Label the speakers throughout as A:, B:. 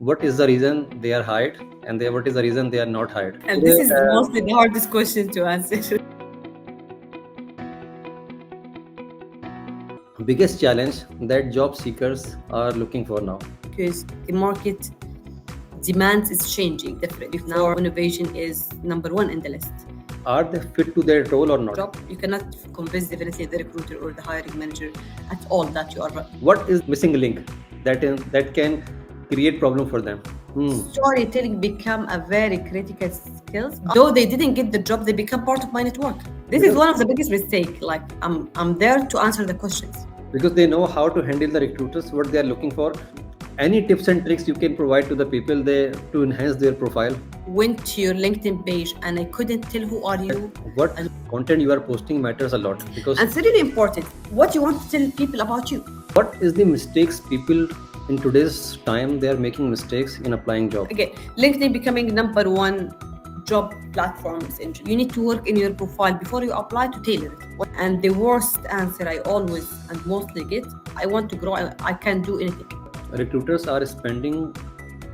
A: what is the reason they are hired and what is the reason they are not hired.
B: And this is mostly the hardest question to answer.
A: Biggest challenge that job seekers are looking for now.
B: Because the market demand is changing differently. Now innovation is number one in the list.
A: Are they fit to their role or not?
B: Job, you cannot convince definitely the recruiter or the hiring manager at all that you are right.
A: What is missing link that can create problem for them?
B: Storytelling become a very critical skill. Though they didn't get the job, they become part of my network. This is one of the biggest mistakes. Like I'm there to answer the questions.
A: Because they know how to handle the recruiters, what they are looking for. Any tips and tricks you can provide to the people to enhance their profile?
B: Went to your LinkedIn page and I couldn't tell who are you.
A: What content you are posting matters a lot, because
B: and it's really important what you want to tell people about you.
A: What is the mistakes people in today's time they are making mistakes in applying job?
B: Okay, LinkedIn becoming number one job platforms. You need to work in your profile before you apply to tailor it. And the worst answer I always and mostly get, I want to grow, I can do anything.
A: Recruiters are spending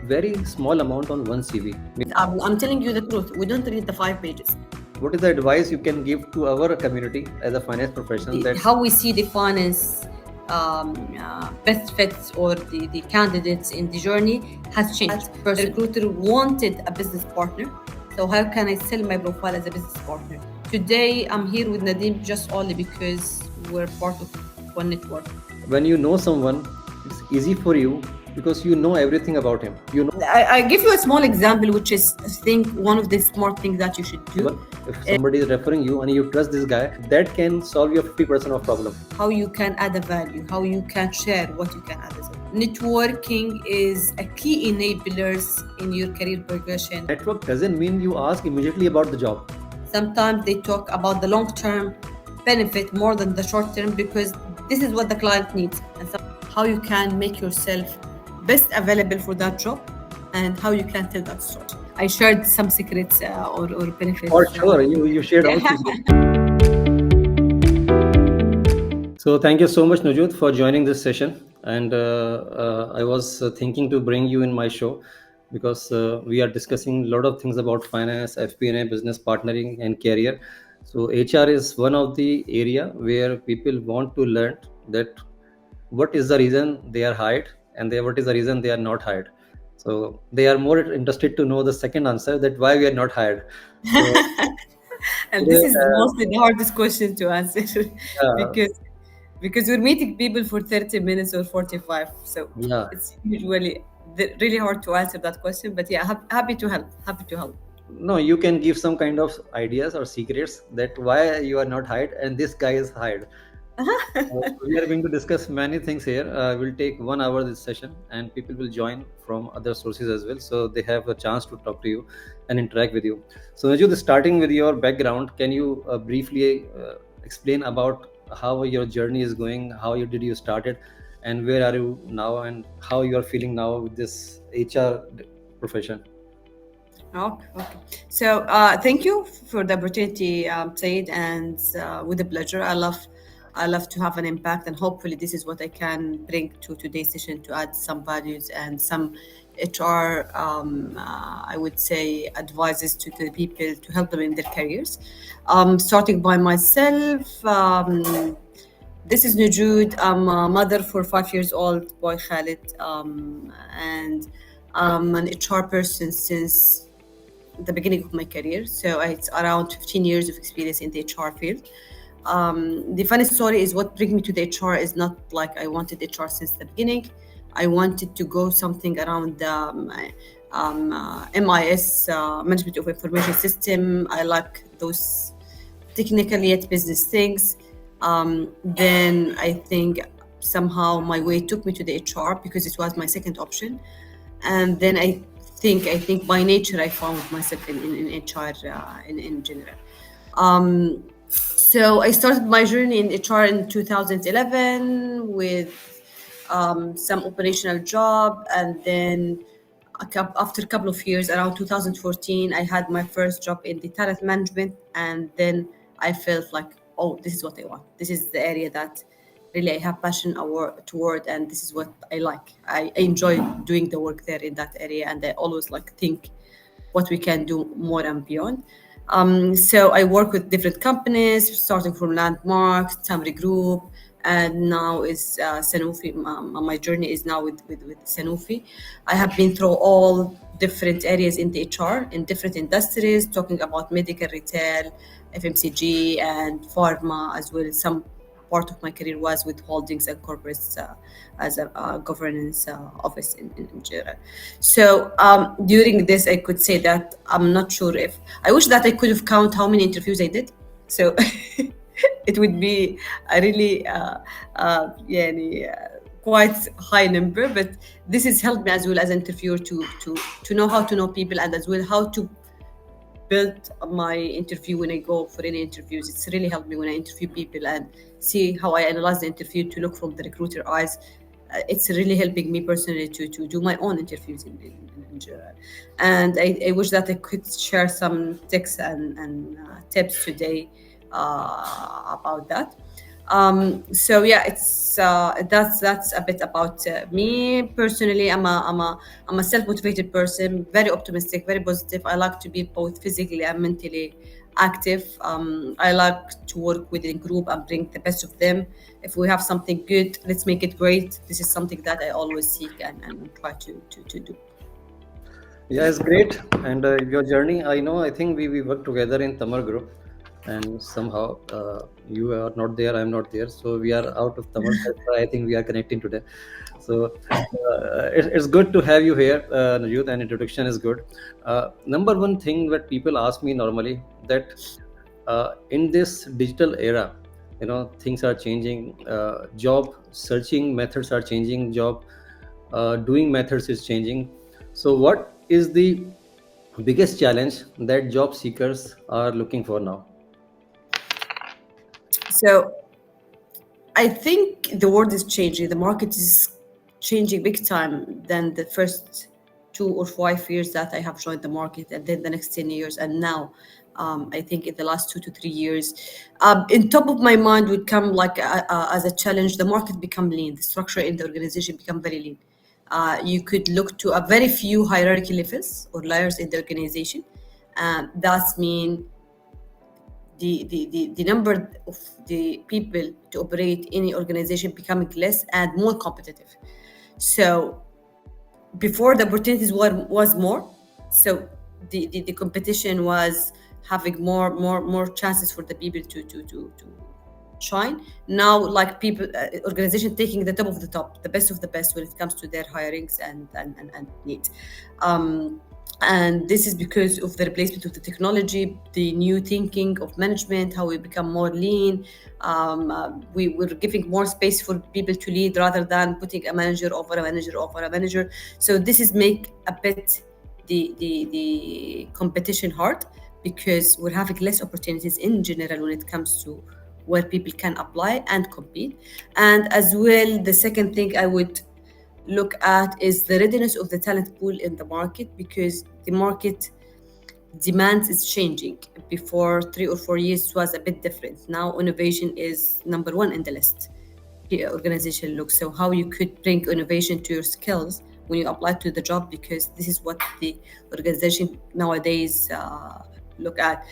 A: very small amount on one CV.
B: I'm telling you the truth, we don't read the 5 pages.
A: What is the advice you can give to our community as a finance professional?
B: How we see the finance best fits or the candidates in the journey has changed. The recruiter wanted a business partner. So how can I sell my profile as a business partner? Today, I'm here with Nadeem just only because we're part of one network.
A: When you know someone, it's easy for you because you know everything about him.
B: I give you a small example, which is, I think, one of the smart things that you should do.
A: But if somebody is referring you and you trust this guy, that can solve your 50% of problem.
B: How you can add a value, how you can share what you can add as well. Networking is a key enablers in your career progression.
A: Network doesn't mean you ask immediately about the job.
B: Sometimes they talk about the long-term benefit more than the short-term because this is what the client needs. And how you can make yourself best available for that job and how you can tell that story. I shared some secrets or benefits.
A: For sure, you shared also. So thank you so much, Nojood, for joining this session. And I was thinking to bring you in my show because we are discussing a lot of things about finance, FP&A, business partnering, and career. So HR is one of the area where people want to learn that what is the reason they are hired and what is the reason they are not hired. So they are more interested to know the second answer, that why we are not hired. So,
B: and this is mostly the hardest question to answer because we're meeting people for 30 minutes or 45. So it's usually really hard to answer that question. But yeah, happy to help.
A: No, you can give some kind of ideas or secrets that why you are not hired and this guy is hired. We are going to discuss many things here. We'll take 1 hour this session and people will join from other sources as well. So they have a chance to talk to you and interact with you. So Nojood, starting with your background, can you briefly explain about how your journey is going, how did you started and where are you now and how you are feeling now with this HR profession?
B: Okay. So thank you for the opportunity, Said, and with a pleasure. I love to have an impact, and hopefully this is what I can bring to today's session to add some values and some HR, I would say, advices to the people to help them in their careers. Starting by myself, this is Nojood. I'm a mother for 5 years old boy Khalid, and I'm an HR person since the beginning of my career. So it's around 15 years of experience in the HR field. The funny story is what brings me to the HR is not like I wanted HR since the beginning. I wanted to go something around MIS, Management of Information System. I like those technical yet business things. Then I think somehow my way took me to the HR because it was my second option. And then I think by nature I found myself in HR in general. So I started my journey in HR in 2011 with some operational job, and then after a couple of years, around 2014, I had my first job in the talent management, and then I felt like, oh, this is what I want. This is the area that really I have passion toward, and this is what I like. I enjoy doing the work there in that area, and I always like think what we can do more and beyond. So I work with different companies, starting from Landmark, Tamri Group, and now is Sanofi. My journey is now with Sanofi. I have been through all different areas in the HR, in different industries, talking about medical, retail, FMCG, and pharma as well. Some part of my career was with holdings and corporates as a governance office in general. So during this, I could say that I'm not sure if I wish that I could have count how many interviews I did. So it would be a really يعني, quite high number, but this has helped me as well as an interviewer to know how to know people, and as well how to build my interview when I go for any interviews. It's really helped me when I interview people and see how I analyze the interview to look from the recruiter eyes. It's really helping me personally to do my own interviews in general. And I wish that I could share some tips and tips today about that. So yeah, it's that's a bit about me personally. I'm a self-motivated person, very optimistic, very positive. I like to be both physically and mentally active. I like to work within group and bring the best of them. If we have something good, let's make it great. This is something that I always seek and try to do.
A: Yeah, it's great. And your journey, I know, I think we worked together in Tamar Group, and somehow you are not there, I'm not there. So we are out of Tamar. That's why I think we are connecting today. So it's good to have you here, Nojood, and introduction is good. Number one thing that people ask me normally that in this digital era, things are changing. Job searching methods are changing. Job doing methods is changing. So what is the biggest challenge that job seekers are looking for now?
B: So I think the world is changing. The market is changing big time than the first 2 or 5 years that I have joined the market, and then the next 10 years, and now. I think in the last 2 to 3 years, in top of my mind would come like as a challenge. The market become lean. The structure in the organization become very lean. You could look to a very few hierarchy levels or layers in the organization. That's mean the number of the people to operate any organization becoming less and more competitive. So before the opportunities was more, so the competition was having more chances for the people to shine. Now like people organization taking the top of the top, the best of the best when it comes to their hirings and needs. And this is because of the replacement of the technology, the new thinking of management, how we become more lean. We were giving more space for people to lead rather than putting a manager over a manager over a manager. So this is make a bit the competition hard, because we're having less opportunities in general when it comes to where people can apply and compete. And as well, the second thing I would look at is the readiness of the talent pool in the market, because the market demand is changing. Before 3 or 4 years, it was a bit different. Now, innovation is number one in the list. The organization looks. So, how you could bring innovation to your skills when you apply to the job, because this is what the organization nowadays look at.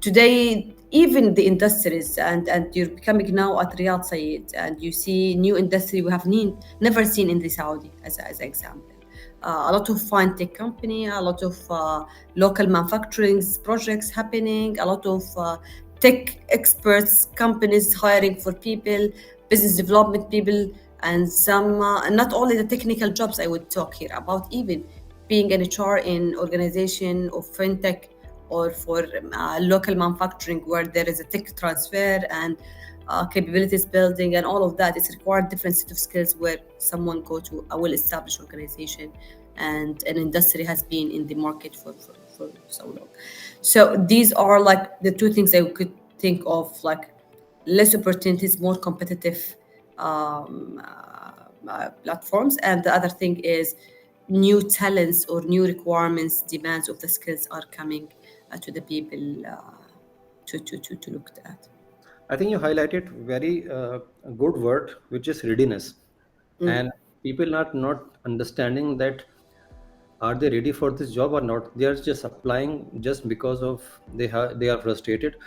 B: Today, even the industries, and you're becoming now at Riyadh Sayed, and you see new industry we have never seen in the Saudi as an example. A lot of fintech company, a lot of local manufacturing projects happening, a lot of tech experts companies hiring for people, business development people, and some not only the technical jobs. I would talk here about even being an HR in organization of fintech, or for local manufacturing where there is a tech transfer and capabilities building and all of that. It's required different set of skills where someone go to a well-established organization and an industry has been in the market for so long. So these are like the two things I could think of, like less opportunities, more competitive platforms. And the other thing is new talents or new requirements, demands of the skills are coming to the people to look at.
A: I think you highlighted very good word, which is readiness, and people are not understanding that are they ready for this job or not. They are just applying just because of they are frustrated,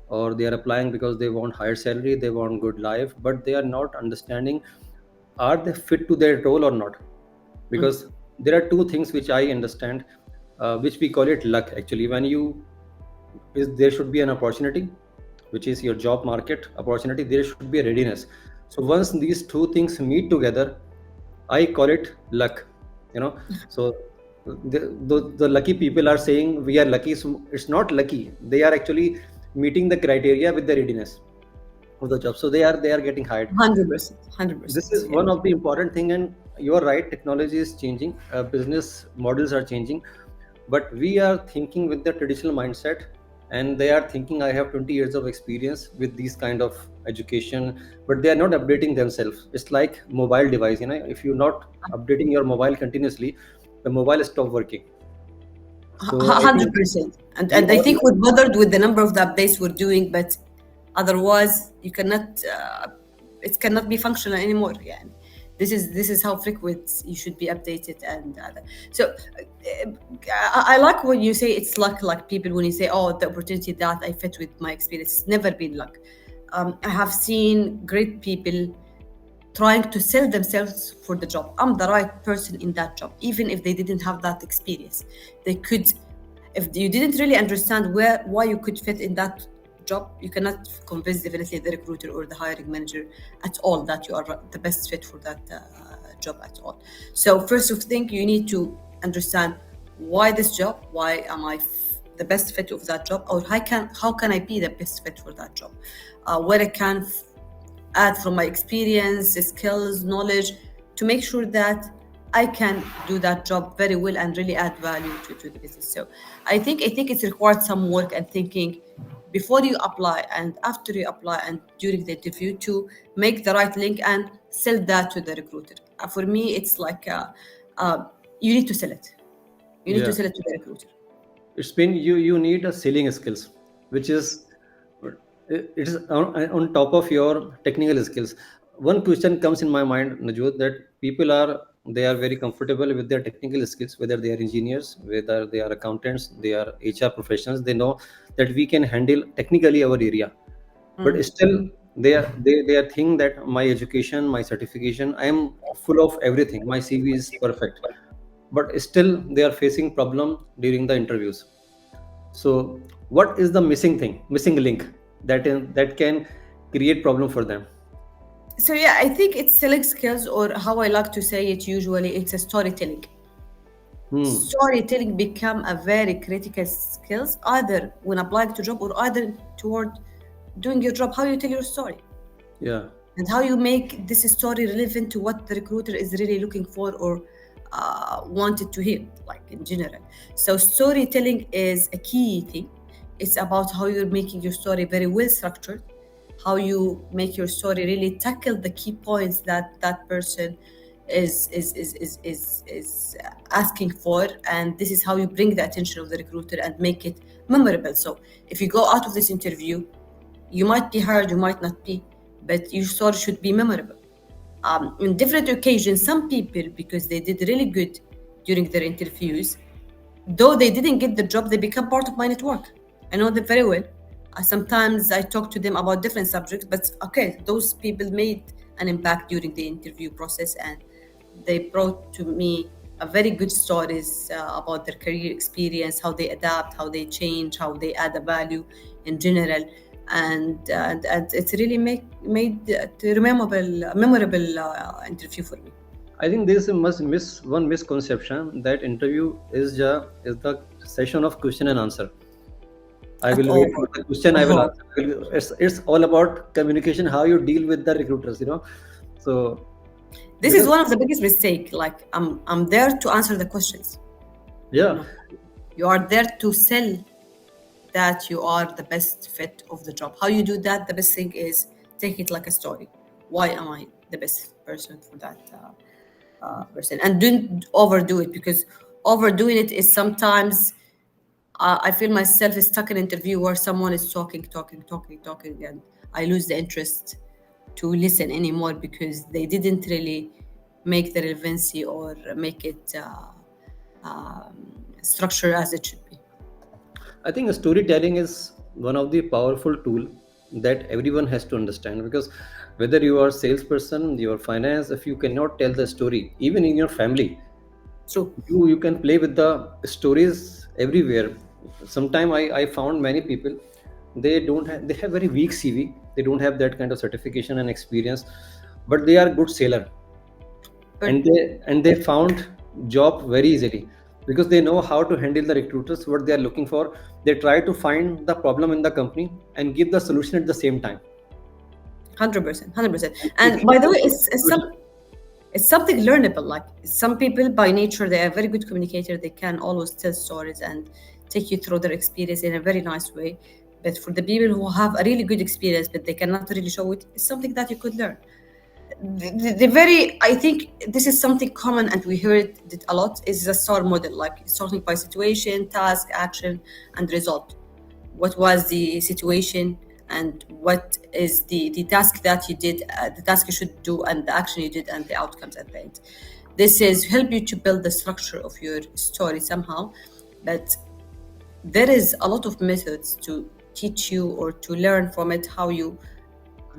A: or they are applying because they want higher salary, they want good life, but they are not understanding are they fit to their role or not. Because there are two things which I understand, which we call it luck. Actually, when you is there should be an opportunity, which is your job market opportunity, there should be a readiness. So once these two things meet together, I call it luck, you know. So the lucky people are saying we are lucky. So it's not lucky, they are actually meeting the criteria with the readiness of the job, so they are getting hired.
B: 100%,
A: This
B: 100%.
A: is
B: Yeah.
A: one of the important thing, and you are right, technology is changing, business models are changing, but we are thinking with the traditional mindset, and they are thinking I have 20 years of experience with these kind of education, but they are not updating themselves. It's like mobile device, you know, if you're not updating your mobile continuously, the mobile stop working. So I think
B: 100%.
A: we
B: And I
A: all
B: think we're bothered with the number of the updates we're doing, but otherwise you cannot, it cannot be functional anymore. Yeah. This is how frequent you should be updated. And so I like when you say it's luck, like people when you say, oh, the opportunity that I fit with my experience. It's never been luck. I have seen great people trying to sell themselves for the job. I'm the right person in that job, even if they didn't have that experience. They could, if you didn't really understand why you could fit in that job, you cannot convince definitely the recruiter or the hiring manager at all that you are the best fit for that job at all. So first of thing, you need to understand why this job, why am I the best fit of that job, or how can I be the best fit for that job, where I can add from my experience, skills, knowledge, to make sure that I can do that job very well and really add value to the business. So I think it's required some work and thinking before you apply and after you apply and during the interview to make the right link and sell that to the recruiter. For me, it's like uh, you need to sell it. You need to
A: yeah,
B: sell it to the recruiter.
A: it's been you need a selling skills, which is it is on top of your technical skills. One question comes in my mind, Najwa, that people are they are very comfortable with their technical skills, whether they are engineers, whether they are accountants, they are HR professionals, they know that we can handle technically our area, but still they are think that my education, my certification, I am full of everything, my CV is perfect, but still they are facing problem during the interviews. So what is the missing thing, missing link that can create problem for them?
B: So yeah, I think it's selling skills, or how I like to say it usually, it's a storytelling.
A: Hmm.
B: Storytelling become a very critical skills either when applying to job or either toward doing your job, how you tell your story
A: Yeah.
B: and how you make this story relevant to what the recruiter is really looking for or wanted to hear, like in general. So storytelling is a key thing. It's about how you're making your story very well structured, how you make your story really tackle the key points that that person is asking for, and this is how you bring the attention of the recruiter and make it memorable. So if you go out of this interview, you might be hired, you might not be, but your story should be memorable. In different occasions, some people, because they did really good during their interviews, though they didn't get the job, they become part of my network. I know them very well. Sometimes I talk to them about different subjects, but okay, those people made an impact during the interview process, and they brought to me a very good stories about their career experience, how they adapt, how they change, how they add a value in general, and it's really made a memorable interview for me.
A: I think this must miss one misconception that interview is the session of question and answer. I
B: At
A: will wait
B: all.
A: for the question, I will
B: Oh.
A: answer. It's all about communication, how you deal with the recruiters, you know. So
B: This is
A: because
B: one of the biggest mistake. Like I'm there to answer the questions.
A: yeah,
B: No, you are there to sell that you are the best fit of the job. How you do that? The best thing is take it like a story. Why am I the best person for that person? And don't overdo it, because overdoing it is sometimes I feel myself is stuck in an interview where someone is talking, talking, talking, talking, and I lose the interest to listen anymore because they didn't really make the relevancy or make it structure as it should be.
A: I think storytelling is one of the powerful tool that everyone has to understand, because whether you are salesperson, your finance, if you cannot tell the story, even in your family,
B: True.
A: you can play with the stories everywhere. Sometime I found many people, they have very weak CV, they don't have that kind of certification and experience, but they are good seller,
B: But
A: and they found job very easily because they know how to handle the recruiters what they are looking for. They try to find the problem in the company and give the solution at the same time.
B: 100%, 100%.
A: And if
B: And
A: you
B: by the way,
A: have solution,
B: it's something learnable. Like some people by nature, they are very good communicator. They can always tell stories and take you through their experience in a very nice way. But for the people who have a really good experience, but they cannot really show it, it's something that you could learn. The very, I think this is something common and we heard it a lot, is the STAR model, like sorting by situation, task, action, and result. What was the situation, and what is the task that you did, the task you should do, and the action you did, and the outcomes at the end. This is help you to build the structure of your story somehow. But there is a lot of methods to teach you or to learn from it how you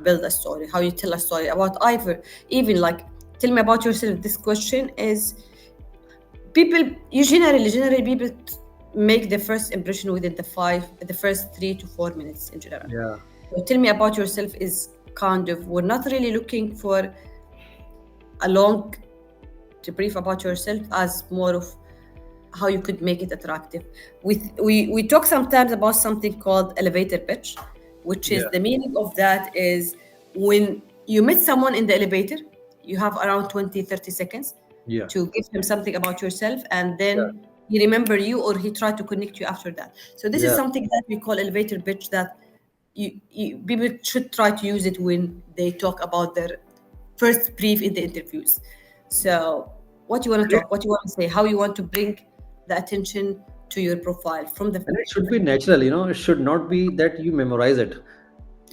B: build a story, how you tell a story about either, even like tell me about yourself. This question is, people, you generally people make the first impression within the first 3 to 4 minutes in general.
A: yeah,
B: So tell me about yourself is kind of, we're not really looking for a long to brief about yourself, as more of how you could make it attractive. We talk sometimes about something called elevator pitch, which is
A: yeah,
B: the meaning of that is when you meet someone in the elevator, you have around 20 to 30 seconds
A: yeah,
B: to give him something about yourself, and
A: yeah,
B: then he remember you or he try to connect you after that. So this is
A: yeah.
B: something that we call elevator pitch, that people should try to use it when they talk about their first brief in the interviews. So what you want to
A: And it,
B: talk, what you want to say, how you want to bring the attention to your profile from the
A: and it should be natural, it should not be that you memorize it.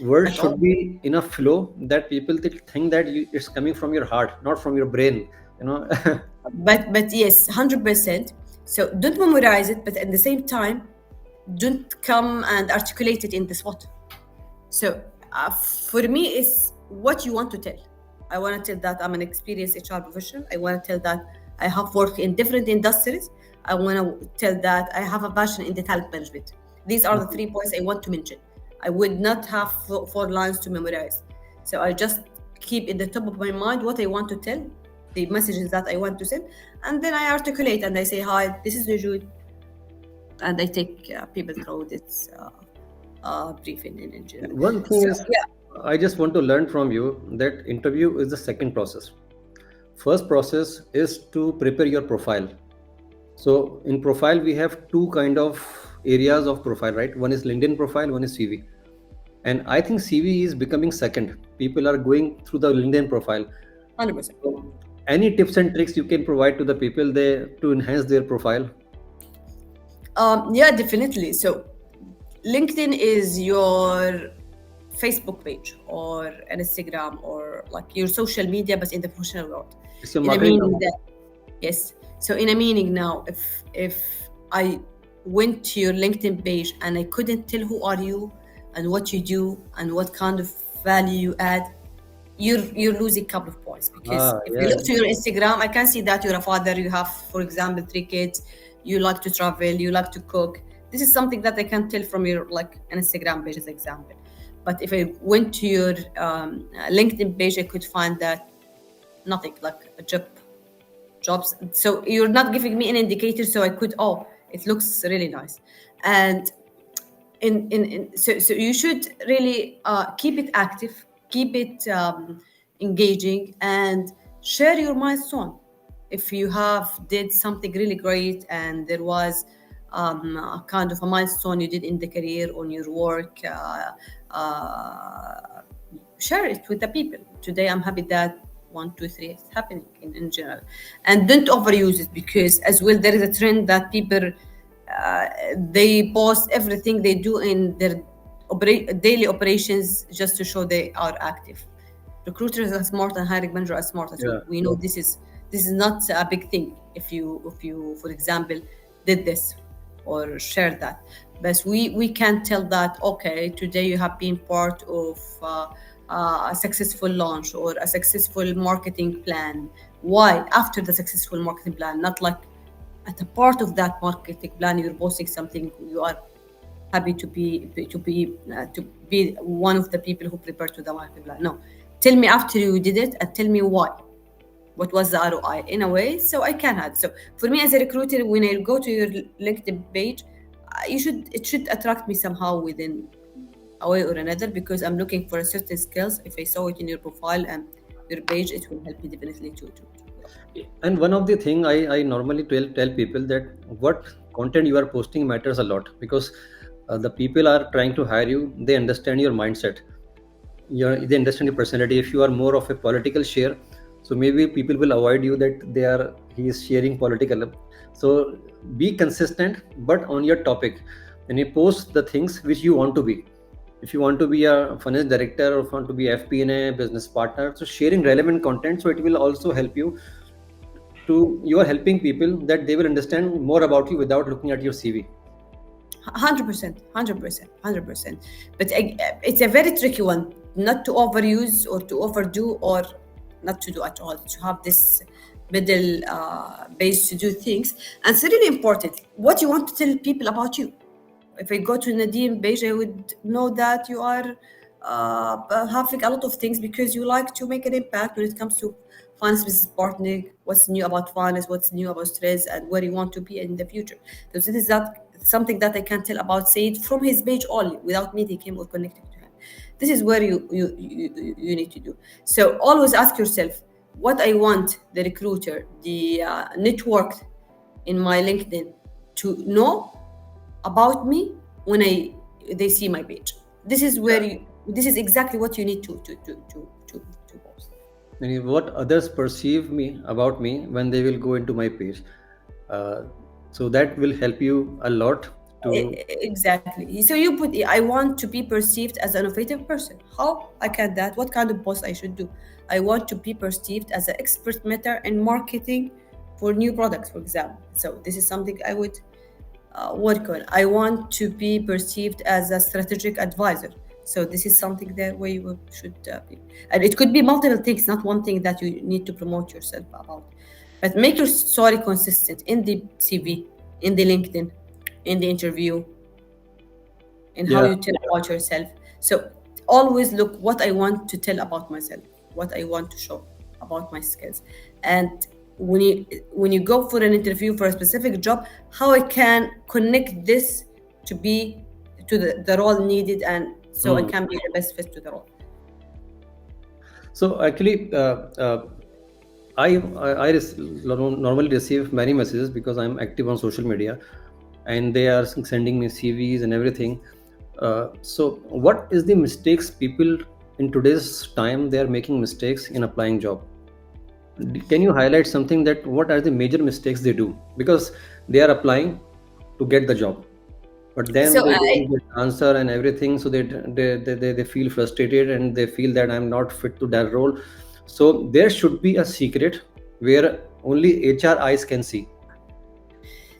A: Words
B: at all.
A: should be in a flow that people think that it's coming from your heart, not from your brain, you know.
B: But yes, 100%. So don't memorize it, but at the same time, don't come and articulate it in the spot. So for me, it's what you want to tell. I want to tell that I'm an experienced HR professional. I want to tell that I have worked in different industries. I want to tell that I have a passion in the talent management. These are the 3 points I want to mention. I would not have 4 lines to memorize. So I just keep in the top of my mind what I want to tell, the messages that I want to send, and then I articulate and I say, "Hi, this is Nojood," and I take people through this briefing in general.
A: One thing
B: So
A: is,
B: yeah,
A: I just want to learn from you that interview is the second process. First process is to prepare your profile. So in profile, we have two kind of areas of profile, right? One is LinkedIn profile, one is CV. And I think CV is becoming second. People are going through the LinkedIn profile.
B: 100%.
A: So any tips and tricks you can provide to the people there to enhance their profile?
B: Yeah, definitely. So LinkedIn is your Facebook page or an Instagram or like your social media, but in the professional world.
A: It's your
B: In a
A: marketing
B: meaning
A: account.
B: that, yes. So in a meaning now, if I went to your LinkedIn page and I couldn't tell who are you and what you do and what kind of value you add, you're losing a couple of points. Because
A: Ah,
B: if you
A: yeah,
B: look to your Instagram, I can see that you're a father, you have, for example, 3 kids, you like to travel, you like to cook. This is something that I can tell from your like an Instagram page as example. But if I went to your LinkedIn page, I could find that nothing, like a jobs. So you're not giving me an indicator, so I could, oh, it looks really nice. And so you should really keep it active, keep it engaging, and share your milestone. If you have did something really great and there was a kind of a milestone you did in the career on your work, share it with the people. Today I'm happy that 1 2 3 is happening in general. And don't overuse it, because as well there is a trend that people they post everything they do in their daily operations just to show they are active. Recruiters are smart and hiring managers are smart as well.
A: Yeah.
B: We know this is not a big thing if you for example did this or shared that. But we can tell that, okay, today you have been part of a successful launch or a successful marketing plan. Why? After the successful marketing plan, not like at a part of that marketing plan you're posting something, you are happy to be one of the people who prepared to the marketing plan. No, tell me after you did it and tell me why. What was the ROI in a way, so I can add. So for me as a recruiter, when I go to your LinkedIn page, it should attract me somehow within a way or another, because I'm looking for a certain skills. If I saw it in your profile and your page, it will help me definitely to grow.
A: And one of the thing I normally tell people that what content you are posting matters a lot, because the people are trying to hire you, they understand your mindset, they understand your personality. If you are more of a political share, so maybe people will avoid you, that he is sharing political. So be consistent, but on your topic, and you post the things which you want to be. If you want to be a finance director or want to be FP&A business partner, so sharing relevant content, so it will also help you to, you are helping people that they will understand more about you without looking at your CV.
B: 100%, 100%, 100%. But it's a very tricky one, not to overuse or to overdo, or not to do at all, to have this middle base to do things. And it's really important what you want to tell people about you. If I go to Nadeem page, I would know that you are having a lot of things because you like to make an impact when it comes to finance business partnering, what's new about finance, what's new about stress, and where you want to be in the future. So this is that something that I can tell about Said from his page only, without meeting him or connecting to him. This is where you need to do. So always ask yourself, what I want the recruiter, the network in my LinkedIn to know about me when they see my page. This is where this is exactly what you need to post.
A: And what others perceive me about me when they will go into my page, uh, so that will help you a lot to.
B: Exactly. So you put, I want to be perceived as an innovative person. How I can that? What kind of post I should do? I want to be perceived as an expert matter in marketing for new products, for example. So this is something I would work on. I want to be perceived as a strategic advisor. So this is something that where you should be. And it could be multiple things, not one thing that you need to promote yourself about. But make your story consistent in the CV, in the LinkedIn, in the interview, in how
A: Yeah.
B: you tell about yourself. So always look what I want to tell about myself, what I want to show about my skills. And when you go for an interview for a specific job, how I can connect this to be to the role needed, and so I
A: Hmm.
B: can be the best fit to the role.
A: So actually, normally receive many messages because I'm active on social media, and they are sending me CVs and everything. So, what is the mistakes people in today's time they are making mistakes in applying job? Can you highlight something that what are the major mistakes they do, because they are applying to get the job, but then
B: So
A: they
B: I
A: don't get answer and everything, so they feel frustrated and they feel that I'm not fit to that role. So there should be a secret where only HR eyes can see.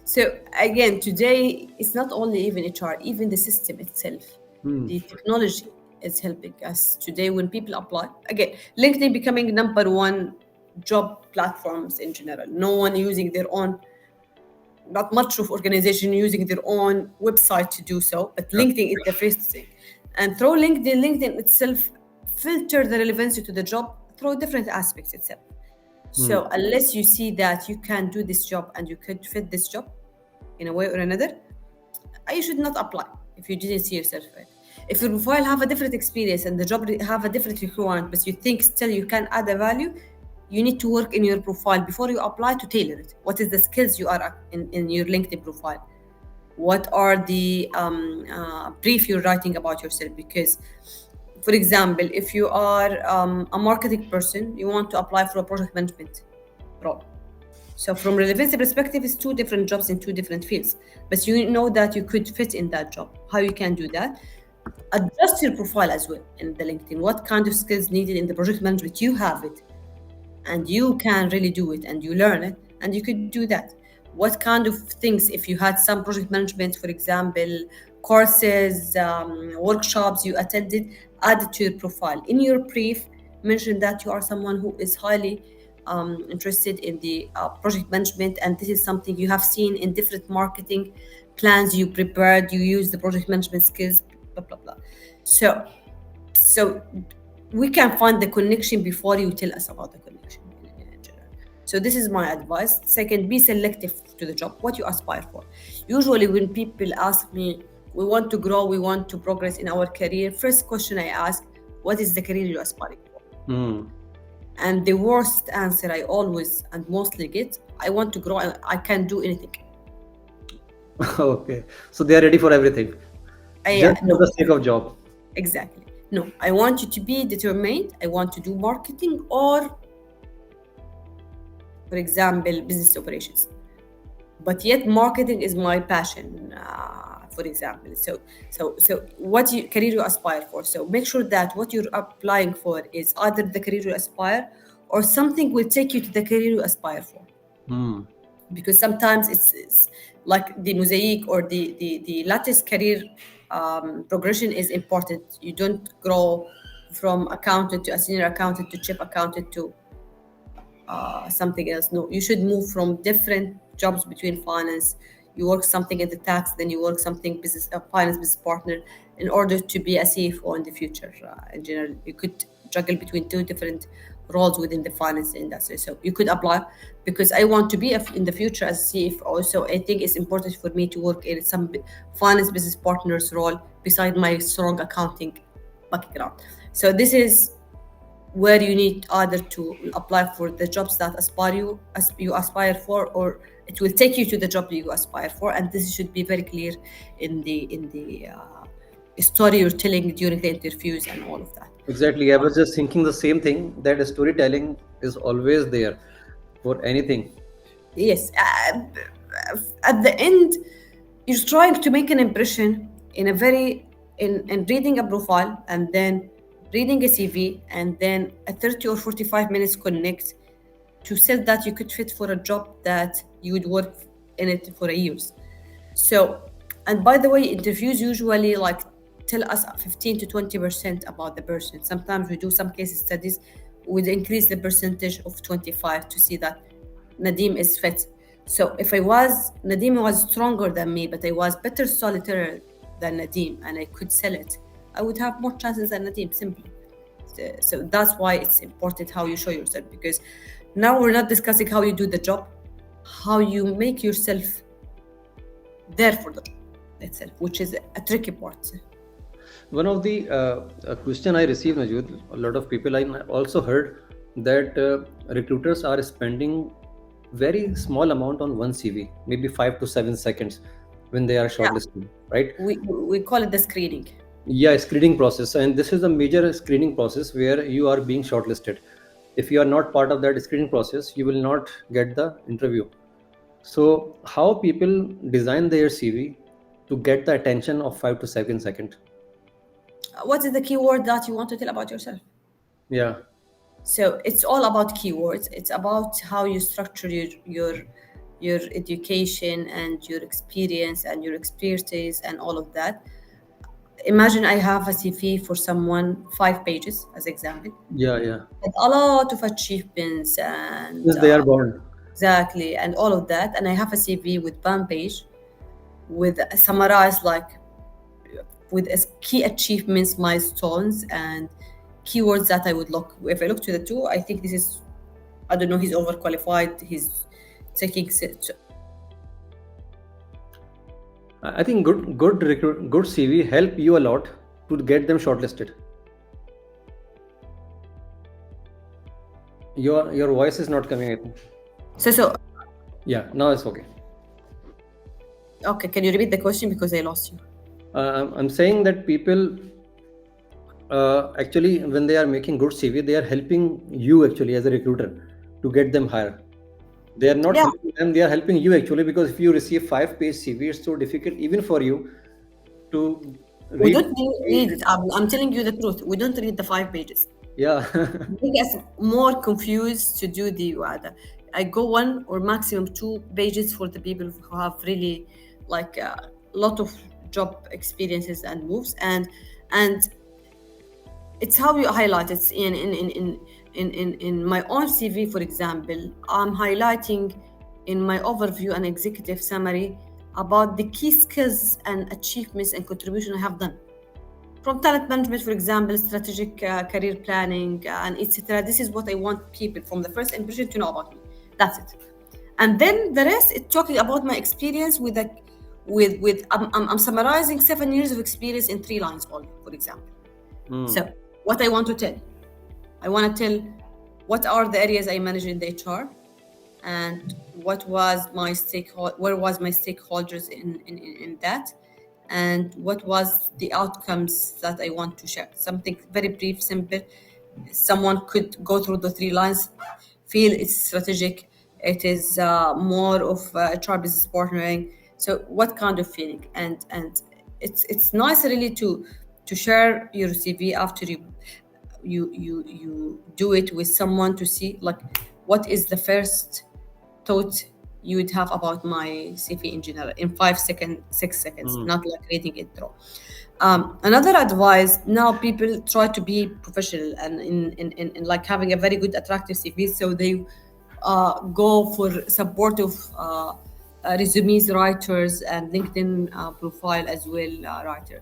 B: So again, today it's not only even HR, even the system itself,
A: Hmm.
B: the technology is helping us today. When people apply, again, LinkedIn becoming number one job platforms in general. No one using their own, not much of organization using their own website to do so, but
A: Yeah.
B: LinkedIn is the first thing. And through LinkedIn itself filter the relevancy to the job through different aspects itself.
A: Hmm.
B: So unless you see that you can do this job and you could fit this job in a way or another, you should not apply if you didn't see yourself fit. If your profile have a different experience and the job have a different requirement, but you think still you can add a value, you need to work in your profile before you apply to tailor it. What is the skills you are in your LinkedIn profile? What are the brief you're writing about yourself? Because, for example, if you are a marketing person, you want to apply for a project management role. So from relevancy perspective, it's two different jobs in two different fields, but you know that you could fit in that job. How you can do that? Adjust your profile as well in the LinkedIn. What kind of skills needed in the project management? You have it, and you can really do it, and you learn it, and you could do that. What kind of things, if you had some project management, for example, courses, workshops you attended, add it to your profile. In your brief, mention that you are someone who is highly interested in the project management, and this is something you have seen in different marketing plans you prepared. You use the project management skills, blah blah blah. So we can find the connection before you tell us about the connection in general. So this is my advice. Second, be selective to the job, what you aspire for. Usually when people ask me, we want to grow, we want to progress in our career, first question I ask, what is the career you're aspiring for?
A: Hmm.
B: And the worst answer I always and mostly get, I want to grow, I can do anything.
A: Okay. So they are ready for everything, just for
B: No,
A: the sake of job.
B: exactly. No, I want you to be determined. I want to do marketing or, for example, business operations. But yet, marketing is my passion. For example, so what you, career you aspire for. So make sure that what you're applying for is either the career you aspire or something will take you to the career you aspire for.
A: Hmm.
B: Because sometimes it's like the mosaic or the lattice career progression is important. You don't grow from accountant to a senior accountant to chief accountant to something else. No, you should move from different jobs between finance. You work something in the tax, then you work something business, finance business partner, in order to be a CFO in the future. In general, you could juggle between two different roles within the finance industry. So you could apply, because I want to be in the future as a CFO. So I think it's important for me to work in some finance business partners role beside my strong accounting background. So this is where you need either to apply for the jobs that aspire you as you aspire for, or it will take you to the job you aspire for, and this should be very clear in the story you're telling during the interviews and all of that.
A: Exactly. I was just thinking the same thing, that storytelling is always there for anything.
B: Yes, at the end, you're trying to make an impression in a very in reading a profile, and then reading a CV, and then a 30 or 45 minutes connect to say that you could fit for a job that you would work in it for a years. So, and by the way, interviews usually like tell us 15 to 20% about the person. Sometimes we do some case studies would increase the percentage of 25 to see that Nadim is fit. So if Nadim was stronger than me, but I was better solitaire than Nadim and I could sell it, I would have more chances than Nadim simply. So that's why it's important how you show yourself, because now we're not discussing how you do the job, how you make yourself there for the job itself, which is a tricky part.
A: One of the question I received, Najood, a lot of people, I also heard that recruiters are spending very small amount on one CV, maybe 5 to 7 seconds when they are
B: Yeah,
A: shortlisting, right?
B: we call it the screening.
A: Yeah, screening process, and this is a major screening process where you are being shortlisted. If you are not part of that screening process, you will not get the interview. So, how people design their CV to get the attention of 5 to 7 seconds?
B: What is the keyword that you want to tell about yourself?
A: Yeah,
B: So it's all about keywords. It's about how you structure your education and your experience and your expertise and all of that. Imagine I have a CV for someone 5 pages as example,
A: yeah, yeah.
B: with a lot of achievements and
A: Yes, they are born.
B: exactly and all of that, and I have a CV with 1 page with summarized like with key achievements, milestones, and keywords that I would look. If I look to the two, I think this is, I don't know, he's overqualified. He's taking
A: I think good CV help you a lot to get them shortlisted. Your voice is not coming, I think.
B: so.
A: Yeah, now it's okay.
B: Okay, can you repeat the question because I lost you?
A: I'm saying that people actually, when they are making good CV, they are helping you actually as a recruiter to get them higher. They are not
B: Yeah,
A: helping them; they are helping you actually, because if you receive 5 page CV, it's so difficult even for you to
B: We
A: read
B: don't need it. I'm telling you the truth. We don't read the 5 pages.
A: yeah.
B: Make us more confused to do the WADA. I go one or maximum 2 pages for the people who have really like a lot of job experiences and moves, and it's how you highlight it in my own CV, for example. I'm highlighting in my overview and executive summary about the key skills and achievements and contribution I have done from talent management, for example, strategic career planning, and etc. This is what I want people from the first impression to know about me. That's it. And then the rest is talking about my experience with a with I'm summarizing 7 years of experience in 3 lines only, for example.
A: Hmm.
B: So what I want to tell, I want to tell what are the areas I manage in the HR, and what was my stakeholder, where was my stakeholders in that, and what was the outcomes that I want to share. Something very brief, simple. Someone could go through the 3 lines, feel it's strategic, it is more of HR business partnering. So what kind of feeling? And it's nice really to share your CV after you do it with someone to see like what is the first thought you would have about my CV in general in 5 seconds, 6 seconds,
A: Hmm.
B: not like reading it through. Another advice, now people try to be professional and in like having a very good attractive CV, so they go for supportive resumes writers and LinkedIn profile as well writer.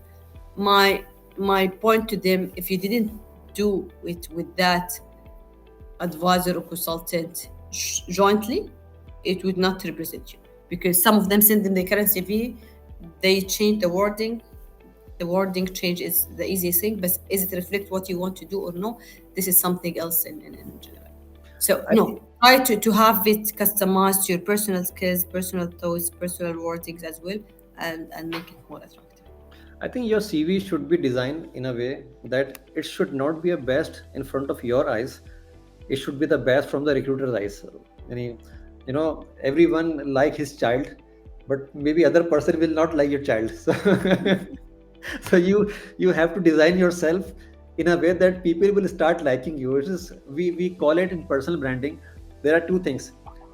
B: My point to them, if you didn't do it with that advisor or consultant jointly, it would not represent you, because some of them send them their current CV, they change the wording. The wording change is the easiest thing, but is it reflect what you want to do or no? This is something else in general. So
A: I think
B: no, try to have it customized to your personal skills, personal thoughts, personal wordings as well, and make it more attractive.
A: I think your CV should be designed in a way that it should not be a best in front of your eyes. It should be the best from the recruiter's eyes. Any, everyone like his child, but maybe other person will not like your child. So, so you have to design yourself in a way that people will start liking you. It is we call it in personal branding. There are two things: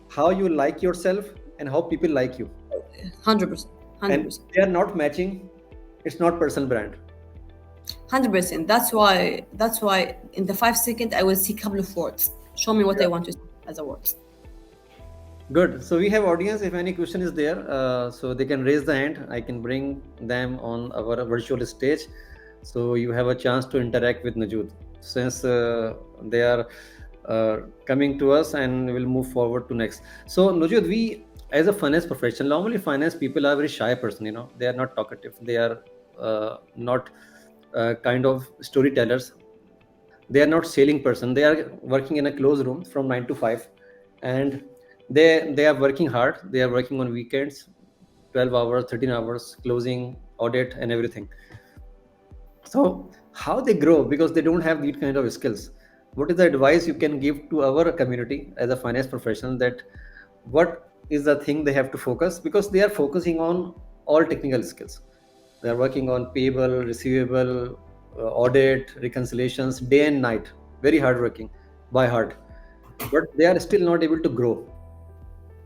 A: how you like yourself and how people like you.
B: 100%,
A: And
B: 100%.
A: they are not matching. It's not personal brand.
B: 100%. That's why in the 5 second I will see a couple of words. Show me what
A: Yeah.
B: I want to see as a words.
A: Good. So we have audience. If any question is there, so they can raise the hand. I can bring them on our virtual stage. So you have a chance to interact with Najood since they are coming to us, and we'll move forward to next. So Najood, we as a finance professional, normally finance people are very shy person. They are not talkative. They are not kind of storytellers. They are not selling person. They are working in a closed room from 9 to 5, and they are working hard. They are working on weekends, 12 hours, 13 hours, closing, audit, and everything. So how they grow, because they don't have these kind of skills? What is the advice you can give to our community as a finance professional, that what is the thing they have to focus, because they are focusing on all technical skills. They are working on payable, receivable, audit, reconciliations, day and night, very hard working by heart, but they are still not able to grow.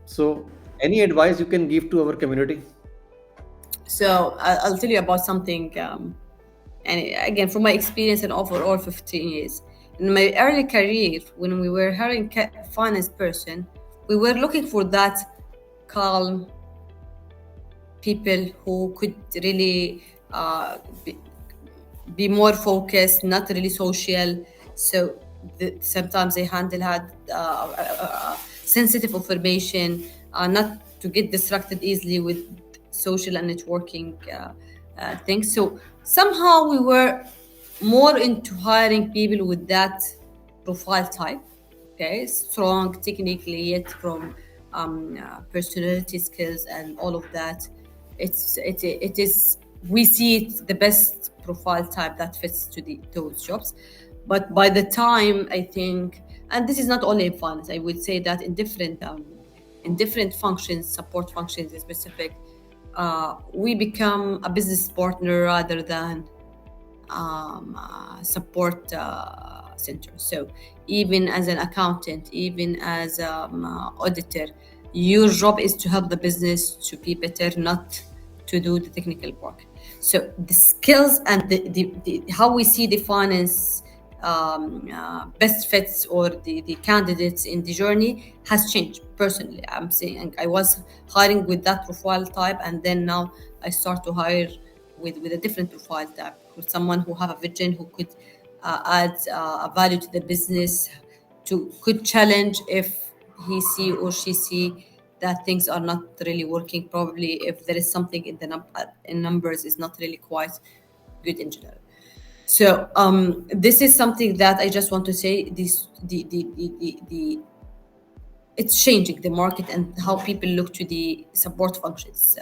A: So any advice you can give to our community?
B: So I'll tell you about something. And again, from my experience in overall 15 years, in my early career, when we were hiring finance person, we were looking for that calm people who could really uh, be, be more focused, not really social. So sometimes they handle had sensitive information, not to get distracted easily with social and networking things. So somehow we were more into hiring people with that profile type. Okay, strong technically, yet from personality skills and all of that. It is, we see it the best profile type that fits to those jobs. But by the time I think, and this is not only in finance, I would say that in different functions, support functions in specific, we become a business partner rather than support center. So even as an accountant, even as auditor, your job is to help the business to be better, not to do the technical work. So the skills and the how we see the finance best fits or the candidates in the journey has changed. Personally, I'm saying I was hiring with that profile type, and then now I start to hire with a different profile type, with someone who have a vision, who could add a value to the business, to could challenge if he see or she see that things are not really working. Probably if there is something in the in numbers is not really quite good in general. So this is something that I just want to say. This the it's changing the market and how people look to the support functions.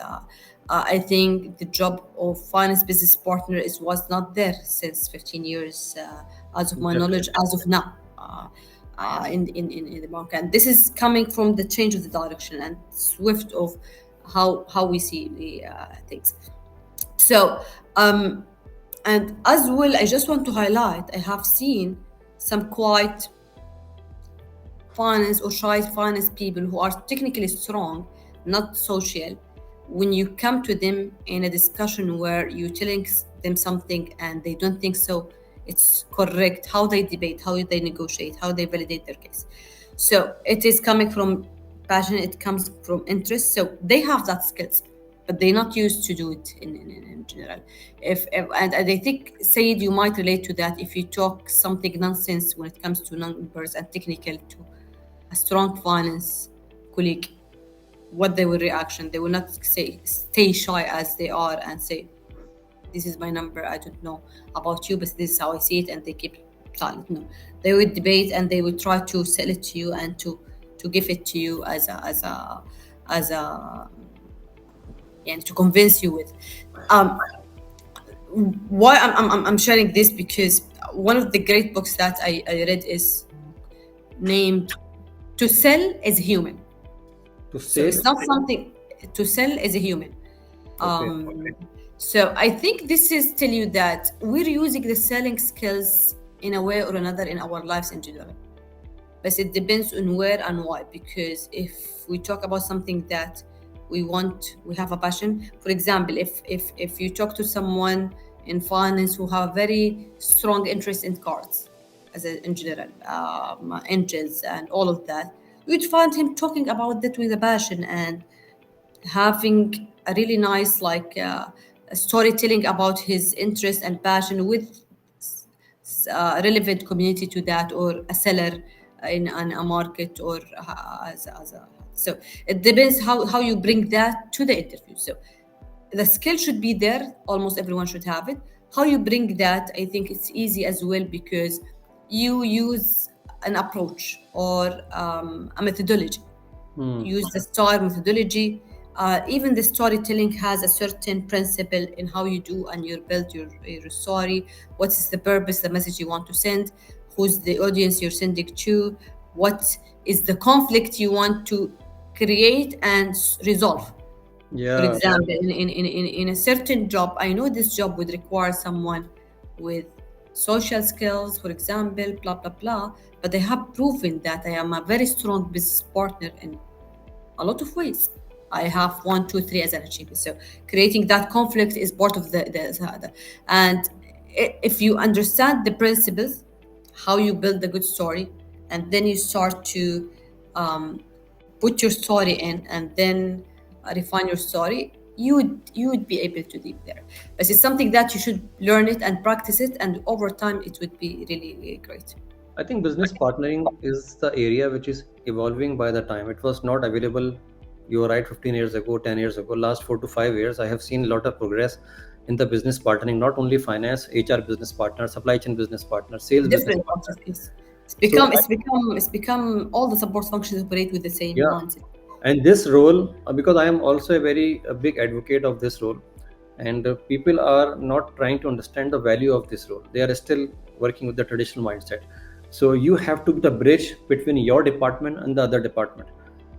B: I think the job of finance business partner is was not there since 15 years, as of my knowledge,
A: Definitely.
B: as of now, in the market. And this is coming from the change of the direction and swift of how we see the things. So, and as well, I just want to highlight, I have seen some quite finance or shy finance people who are technically strong, not social. When you come to them in a discussion where you're telling them something and they don't think so, it's correct, how they debate, how they negotiate, how they validate their case. So it is coming from passion, it comes from interest. So they have that skills, but they're not used to do it in general. If and I think Said, you might relate to that. If you talk something nonsense when it comes to numbers and technical to a strong finance colleague, what they will reaction, they will not say stay shy as they are and say this is my number, I don't know about you, but this is how I see it, and they keep silent. No, they would debate and they would try to sell it to you and to give it to you as a and to convince you with. um why I'm sharing this, because one of the great books that I read is named To Sell as Human.
A: To
B: So
A: sell.
B: it's not something to sell as a human.
A: Okay.
B: So I think this is tell you that we're using the selling skills in a way or another in our lives in general. But it depends on where and why. Because if we talk about something that we want, we have a passion. For example, if you talk to someone in finance who have very strong interest in cars, as in general, engines and all of that, you'd find him talking about that with a passion and having a really nice storytelling about his interest and passion with relevant community to that, or a seller in a market, or as a so it depends how you bring that to the interview. So the skill should be there, almost everyone should have it. How you bring that, I think it's easy as well, because you use an approach or a methodology.
A: Hmm.
B: Use the STAR methodology. Even the storytelling has a certain principle in how you do and you build your story. What is the purpose, the message you want to send? Who's the audience you're sending to? What is the conflict you want to create and resolve? For
A: Yeah.
B: example, in a certain job, I know this job would require someone with social skills, for example, blah, blah, blah. But I have proven that I am a very strong business partner in a lot of ways. I have one, two, three as an achievement. So creating that conflict is part of the and if you understand the principles, how you build a good story, and then you start to um, put your story in, and then refine your story, you would be able to live there. But it's something that you should learn it and practice it, and over time it would be really, really great.
A: I think business partnering is the area which is evolving by the time. It was not available, you were right, 15 years ago, 10 years ago. Last 4 to 5 years, I have seen a lot of progress in the business partnering, not only finance, HR business partner, supply chain business partner, sales business
B: Different
A: partner.
B: processes. It's
A: So,
B: become it's become it's become all the support functions operate with the same
A: yeah.
B: mindset.
A: And this role, because I am also a big advocate of this role, and people are not trying to understand the value of this role. They are still working with the traditional mindset. So you have to be the bridge between your department and the other department.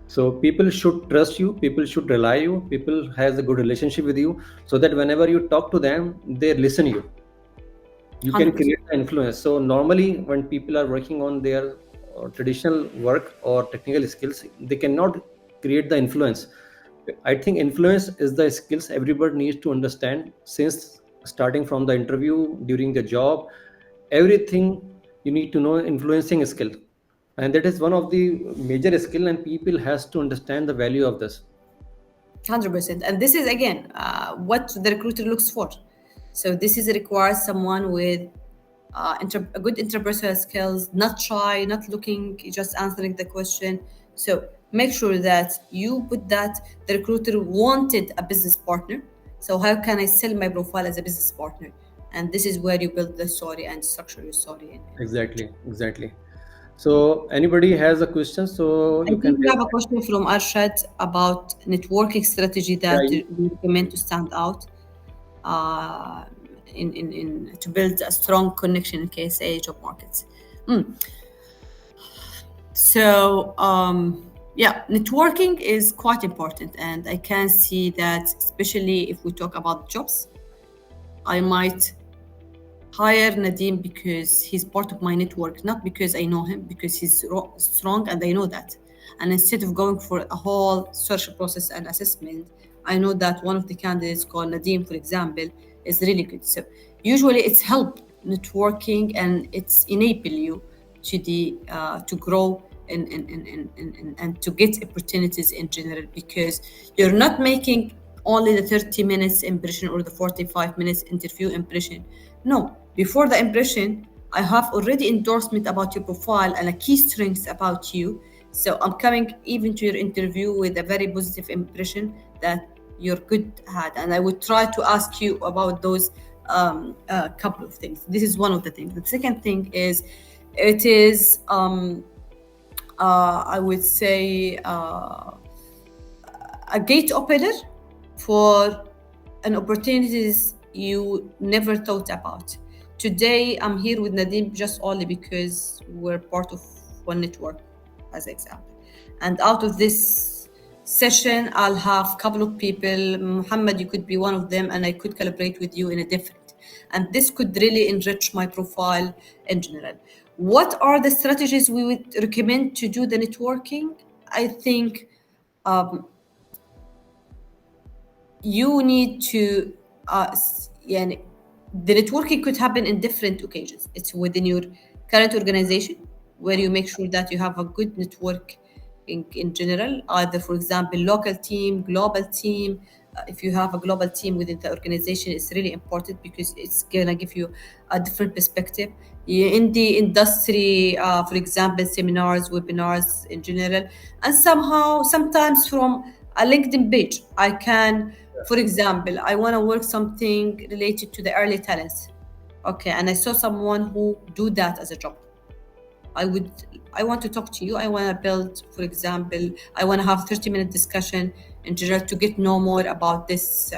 A: So people should trust you, people should rely you, people has a good relationship with you, so that whenever you talk to them, they listen you. You can
B: 100%.
A: create the influence. So normally when people are working on their traditional work or technical skills, they cannot create the influence. I think influence is the skills everybody needs to understand, since starting from the interview, during the job, everything you need to know influencing skill. And that is one of the major skill, and people has to understand the value of this.
B: 100%. And this is again what the recruiter looks for. So this is requires someone with a good interpersonal skills, not shy, not looking, just answering the question. So make sure that you put that the recruiter wanted a business partner. So how can I sell my profile as a business partner? And this is where you build the story and structure your story in
A: Exactly, exactly. So anybody has a question, so
B: I
A: you can
B: think we
A: raise
B: have a
A: hand.
B: question from Arshad about networking strategy
A: Yeah,
B: that we recommend to stand out uh, in to build a strong connection in KSA job markets. Mm. So yeah, networking is quite important, and I can see that especially if we talk about jobs, I might hire Nadim because he's part of my network, not because I know him, because he's strong and I know that. And instead of going for a whole search process and assessment, I know that one of the candidates called Nadim, for example, is really good. So usually it's help networking and it's enable you to grow and to get opportunities in general because you're not making only the 30 minutes impression or the 45 minutes interview impression. No, before the impression, I have already endorsement about your profile and a key strengths about you. So I'm coming even to your interview with a very positive impression that you're good at. And I would try to ask you about those couple of things. This is one of the things. The second thing is it is, I would say, a gate opener for an opportunities you never thought about. Today, I'm here with Nadim just only because we're part of one network, as example. And out of this session, I'll have a couple of people. Muhammad, you could be one of them, and I could collaborate with you in a different. And this could really enrich my profile in general. What are the strategies we would recommend to do the networking? I think you need to يعني the networking could happen in different occasions. It's within your current organization where you make sure that you have a good network in general, either for example local team, global team. If you have a global team within the organization, it's really important because it's gonna give you a different perspective. In the industry, for example, seminars, webinars in general, and somehow sometimes from a LinkedIn page, I can, for example, I want to work something related to the early talents. Okay, and I saw someone who do that as a job. I would, I want to talk to you. I want to build, for example, I want to have 30-minute discussion in general to get know more about this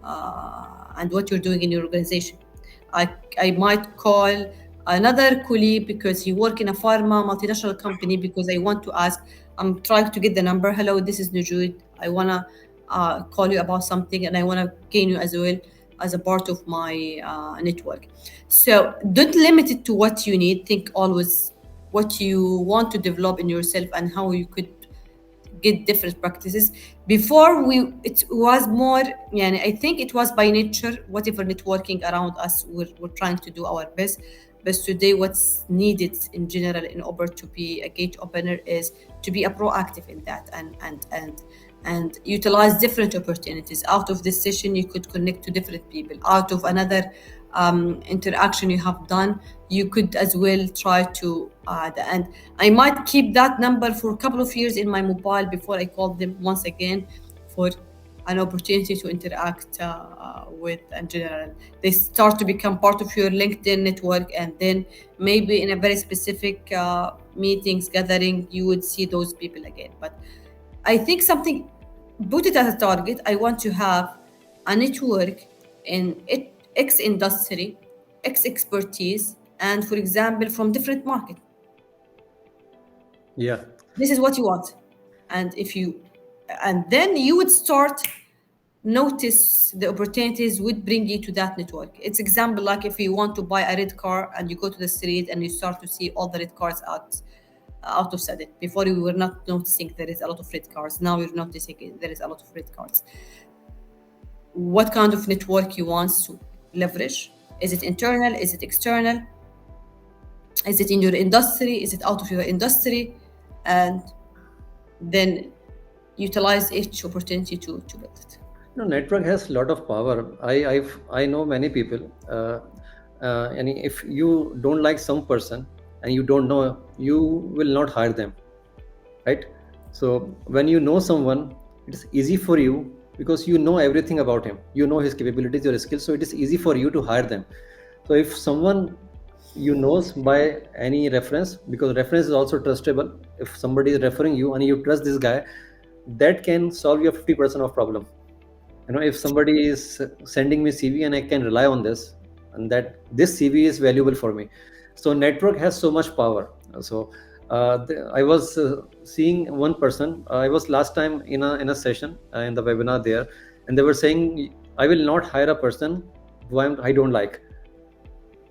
B: and what you're doing in your organization. I might call another colleague because he work in a pharma multinational company because I want to ask, I'm trying to get the number. Hello, this is Nojood. I want to call you about something and I want to gain you as well as a part of my network. So don't limit it to what you need. Think always what you want to develop in yourself and how you could get different practices. Before we, it was more, يعني, I think it was by nature, whatever networking around us, we're trying to do our best. But today, what's needed in general in order to be a gate opener is to be a proactive in that and utilize different opportunities. Out of this session, you could connect to different people. Out of another interaction you have done, you could as well try to add. And I might keep that number for a couple of years in my mobile before I call them once again for an opportunity to interact with in general. They start to become part of your LinkedIn network, and then maybe in a very specific meetings, gathering, you would see those people again. But I think something, put it as a target. I want to have a network in X industry, X expertise, and for example, from different market.
A: Yeah.
B: This is what you want. And if you, and then you would start notice the opportunities would bring you to that network. It's example like if you want to buy a red car and you go to the street and you start to see all the red cars out of sudden. Before you were not noticing there is a lot of red cars. Now you're noticing there is a lot of red cars. What kind of network you want to leverage? Is it internal? Is it external? Is it in your industry? Is it out of your industry? And then utilize each opportunity to build it.
A: Network has a lot of power. I know many people, and if you don't like some person and you don't know, you will not hire them, right? So when you know someone, it's easy for you because you know everything about him, you know his capabilities, your skills, so it is easy for you to hire them. So if someone you knows by any reference, because reference is also trustable, if somebody is referring you and you trust this guy, that can solve your 50% of problem. If somebody is sending me CV and I can rely on this, and that this CV is valuable for me, so network has so much power. So I was seeing one person. I was last time in a session in the webinar there, and they were saying, I will not hire a person who I don't like,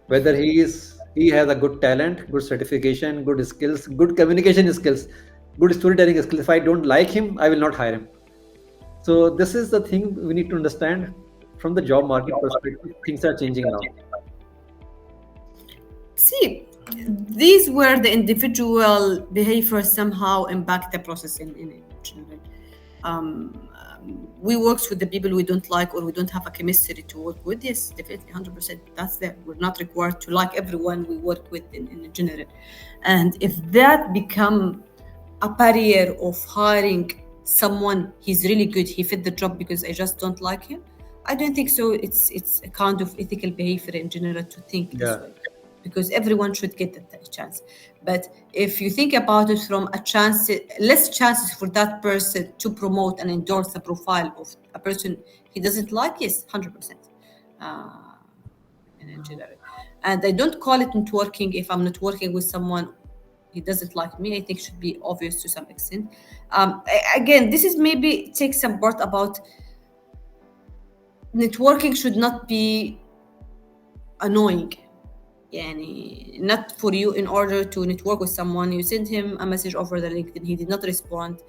A: whether he has a good talent, good certification, good skills, good communication skills, good storytelling skills. If I don't like him, I will not hire him. So this is the thing we need to understand from the job market perspective. Things are changing now.
B: See, these were the individual behaviors somehow impact the process in general. We work with the people we don't like or we don't have a chemistry to work with. Yes, definitely, 100%. That's there. We're not required to like everyone we work with in general. And if that become a barrier of hiring someone, he's really good, he fit the job because I just don't like him, I don't think so. It's a kind of ethical behavior in general to think this
A: Yeah.
B: way, because everyone should get that chance. But if you think about it from a chance, less chances for that person to promote and endorse the profile of a person he doesn't like, yes, 100%. Uh, in general. And I don't call it networking if I'm not working with someone he doesn't like me. I think should be obvious to some extent. Again, this is maybe take some part about networking should not be annoying. يعني not for you. In order to network with someone, you send him a message over the LinkedIn, he did not respond,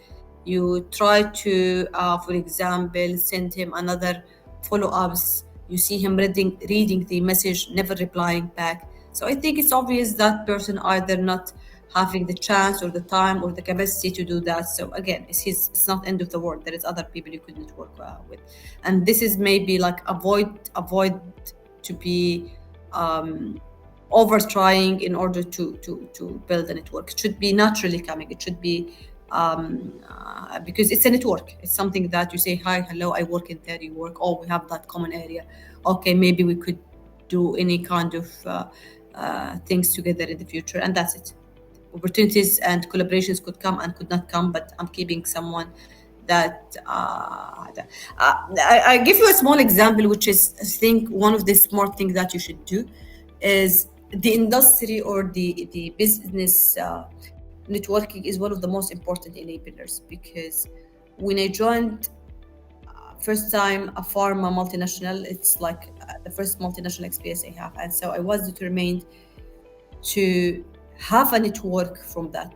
B: you try to for example send him another follow-ups, you see him reading the message, never replying back. So I think it's obvious that person either not having the chance or the time or the capacity to do that. So again, it's not end of the world, there is other people you could network with. And this is maybe like avoid to be over trying in order to build a network. It should be naturally coming. It should be because it's a network. It's something that you say, hi, hello, I work in there, you work. Oh, we have that common area. Okay, maybe we could do any kind of things together in the future, and that's it. Opportunities and collaborations could come and could not come, but I'm keeping someone that I give you a small example, which is I think one of the smart things that you should do is the industry or the business networking is one of the most important enablers. Because when I joined first time a pharma multinational, it's like the first multinational experience I have, and so I was determined to have a network from that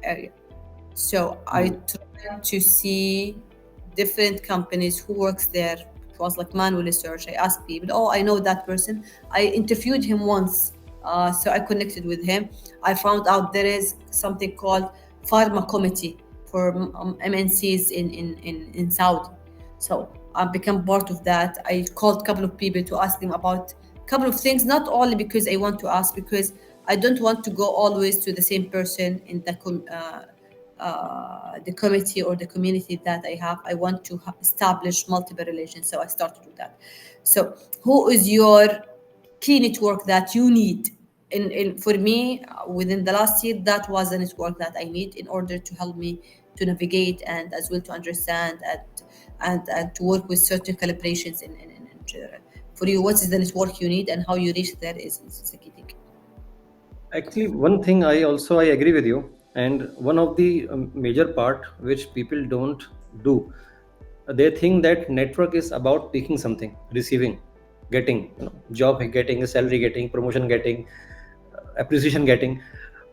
B: area. So I tried to see different companies who works there. It was like manual research. I asked people, oh, I know that person. I interviewed him once. So I connected with him. I found out there is something called pharma committee for MNCs in Saudi. So I become part of that. I called a couple of people to ask them about a couple of things, not only because I want to ask, because I don't want to go always to the same person in the committee or the community that I have. I want to establish multiple relations. So I started with that. So who is your key network that you need? For me, within the last year, that was a network that I need in order to help me to navigate and as well to understand and to work with certain collaborations in general. For you, what is the network you need and how you reach there is a key thing.
A: Actually, one thing I agree with you. And one of the major part which people don't do, they think that network is about taking something, receiving, getting, job getting, salary getting, promotion getting, appreciation getting,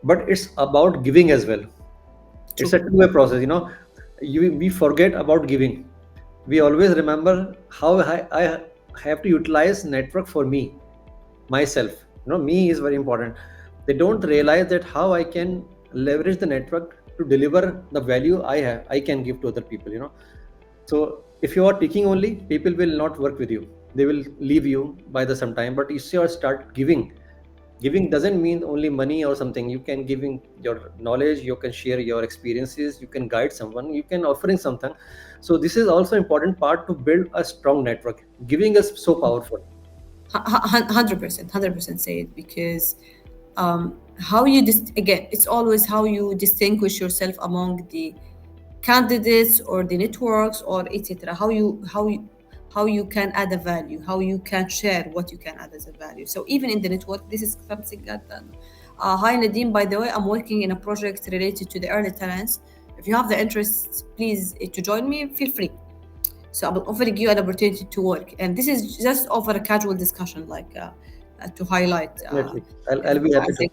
A: but it's about giving as well. It's
B: True.
A: a two-way process, we forget about giving. We always remember how I have to utilize network for me, myself. Me is very important. They don't realize that how I can leverage the network to deliver the value I can give to other people. So if you are taking only, people will not work with you. They will leave you by the some time. But if you start giving doesn't mean only money or something. You can giving your knowledge, you can share your experiences, you can guide someone, you can offering something. So this is also important part to build a strong network. Giving is so powerful.
B: 100%, 100% say it, because how you again, it's always how you distinguish yourself among the candidates or the networks or etc. How you can add a value, how you can share what you can add as a value. So even in the network, this is something that done. Hi Nadine, by the way, I'm working in a project related to the early talents. If you have the interest, please to join me, feel free. So I'm offering you an opportunity to work, and this is just over a casual discussion, like to highlight
A: Definitely, I'll be happy
B: as
A: to.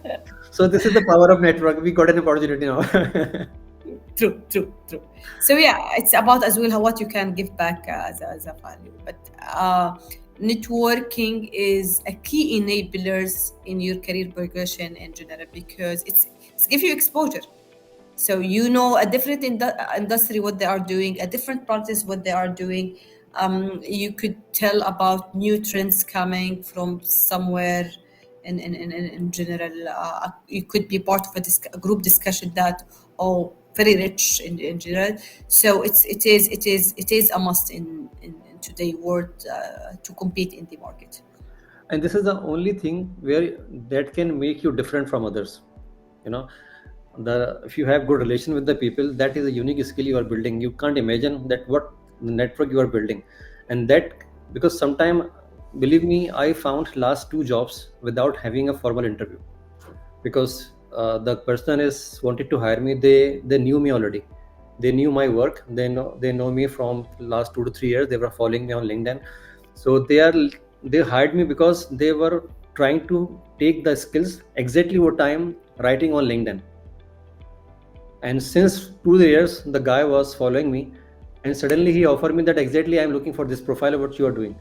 B: a
A: So this is the power of network. We got an opportunity now.
B: true, true, true. So yeah, it's about as well how what you can give back as a value. But networking is a key enablers in your career progression in general, because it's give you exposure. So you know a different industry what they are doing, a different practice what they are doing. You could tell about new trends coming from somewhere in general. You could be part of a group discussion that oh very rich in general. So it is a must in today's world to compete in the market.
A: And this is the only thing where that can make you different from others. you know the If you have good relation with the people, that is a unique skill you are building. You can't imagine that what the network you are building. And that, because sometime, believe me, I found last two jobs without having a formal interview, because the person is wanted to hire me. They knew me already. They knew my work. They know me from last 2 to 3 years. They were following me on LinkedIn. So they hired me because they were trying to take the skills exactly what I'm writing on LinkedIn. And since 2 years, the guy was following me, and suddenly he offered me that exactly I'm looking for this profile of what you are doing.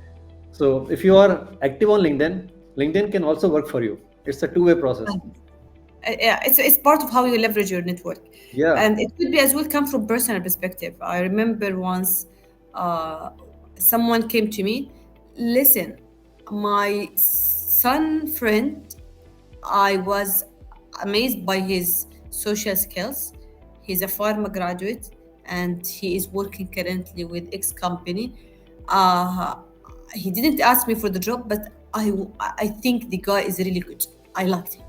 A: So if you are active on LinkedIn, LinkedIn can also work for you. It's a two-way process.
B: Yeah, it's part of how you leverage your network,
A: Yeah,
B: and it could be as well come from personal perspective. I remember once uh, someone came to me, listen, my son friend, I was amazed by his social skills. He's a pharma graduate and he is working currently with X company. Uh, he didn't ask me for the job, but I think the guy is really good. I liked him.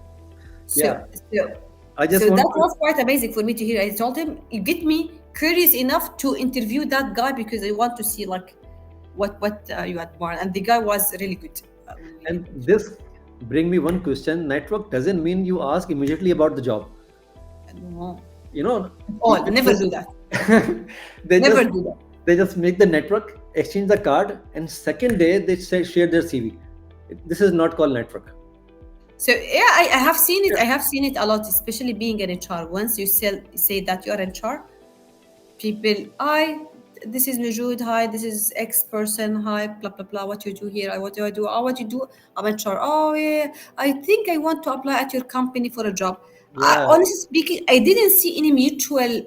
B: So,
A: yeah.
B: so,
A: I just
B: so
A: want
B: that
A: to.
B: was quite amazing for me to hear. I told him, "You get me curious enough to interview that guy because I want to see like what you admire." And the guy was really good when we
A: And
B: met.
A: this bring me one question. Network doesn't mean you ask immediately about the job.
B: No,
A: You know,
B: oh,
A: people
B: never
A: just
B: do that.
A: they
B: Never
A: just
B: do that.
A: they just make the network, exchange the card, and second day they say share their CV. This is not called network.
B: So yeah, I have seen it.
A: Yeah,
B: I have seen it a lot, especially being an HR. Once you say that you are in HR, people, hi, this is Nojood. Hi, this is X person. Hi, blah blah blah. What you do here? What do I do? Oh, what you do? I'm in HR. Oh yeah, I think I want to apply at your company for a job.
A: yeah.
B: Honestly speaking, I didn't see any mutual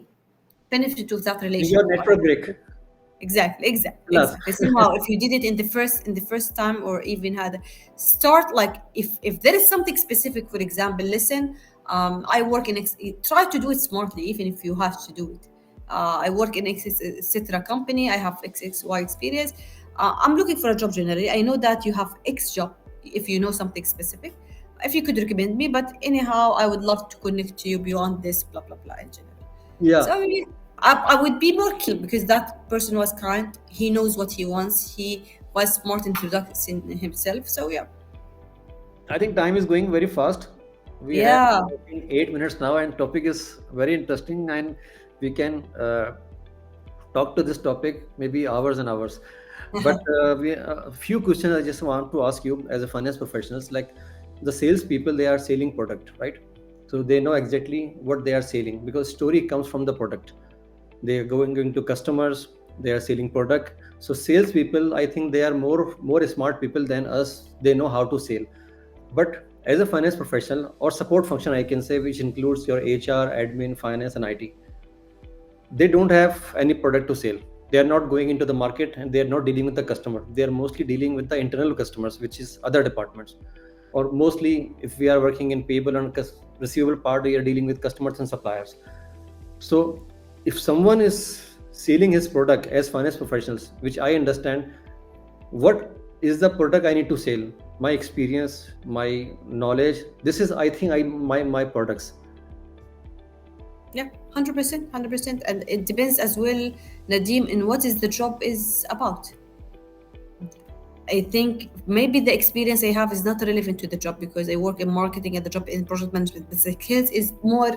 B: benefit of that
A: Your
B: relation.
A: network break.
B: Exactly, exactly,
A: Plus.
B: exactly. Somehow, if you did it in the first time, or even had start like if there is something specific, for example, listen, I work in try to do it smartly, even if you have to do it. I work in etc. company. I have XXY experience. I'm looking for a job generally. I know that you have X job. If you know something specific, if you could recommend me, but anyhow, I would love to connect to you beyond this. Blah blah blah. In general. So
A: Yeah,
B: I would be more keen because that person was kind. He knows what he wants. He was smart in introducing himself. So yeah,
A: I think time is going very fast. We have
B: Yeah.
A: been 8 minutes now, and topic is very interesting, and we can talk to this topic maybe hours and hours. But we a few questions I just want to ask you as a finance professionals. Like the sales people, they are selling product, right? So they know exactly what they are selling because story comes from the product. They are going to customers. They are selling product. So sales people, I think they are more smart people than us. They know how to sell. But as a finance professional or support function, I can say, which includes your HR, admin, finance, and IT, they don't have any product to sell. They are not going into the market and they are not dealing with the customer. They are mostly dealing with the internal customers, which is other departments. Or mostly, if we are working in payable and receivable part, we are dealing with customers and suppliers. So, if someone is selling his product as finance professionals, which I understand, what is the product I need to sell? My experience, my knowledge. This is, I think, my products.
B: Yeah, 100%, 100%. And it depends as well, Nadim, in what is the job is about. I think maybe the experience I have is not relevant to the job because I work in marketing and the job in project management. The skills is more